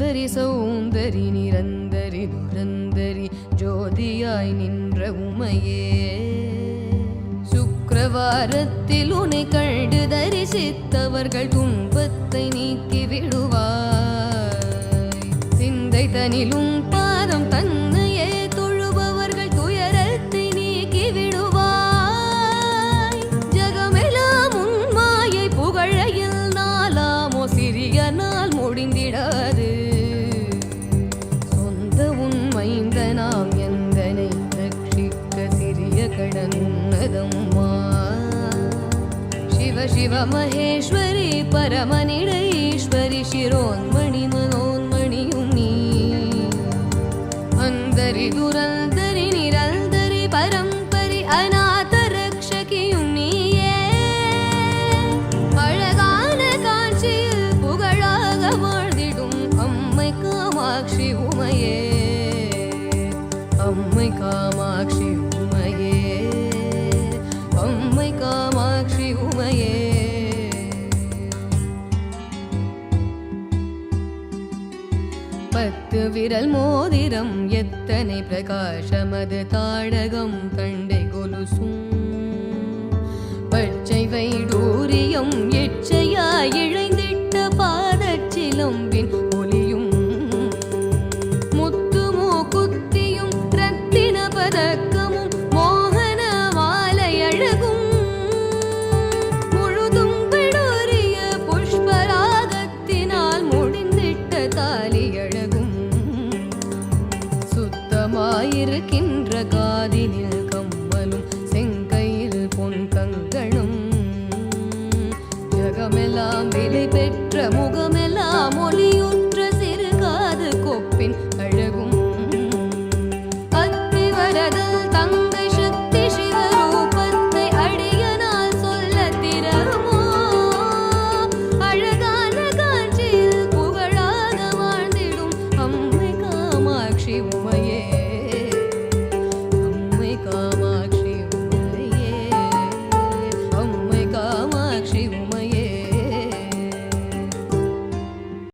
சுந்தரி சௌந்தரி நிரந்தரி துரந்தரி ஜோதியாய் நின்ற உமையே சுக்கிரவாரத்தில் உன்னை கண்டு தரிசித்தவர்கள் துன்பத்தை நீக்கி விடுவாய் சிந்தை தனிலும் பாதம் தன்னையே தொழுபவர்கள் துயரத்தை நீக்கி விடுவாய் ஜகமெல்லாம் உன் மாயை புகழையில் நாளாமோ சிறிய நாள் முடிந்திடாது சொந்த உண்மைந்த நாம் எந்தனை ரட்சிக்க சிறிய கடன்னதம்மா शिव शिव महेश्वरी परमनिडईश्वरी शिरोन्मणि मनोन्मणियुनी अंदरि दुरंदरि निरंदरि परंपरि अनाथ रक्षकियुनिये अழகான காட்சியில் புகழாக வாழ்ந்திடும் அம்மை காமாட்சி உமையே அம்மை காமாட்சி உமையே அம்மை காமாட்சி உமையே பத்து விரல் மோதிரம் எத்தனை பிரகாசமது தாடகம் தண்டை கொலுசும் பச்சை வைடூரியம் எச்சையாய் இழைந்திட்ட பாதச்சிலம்பின்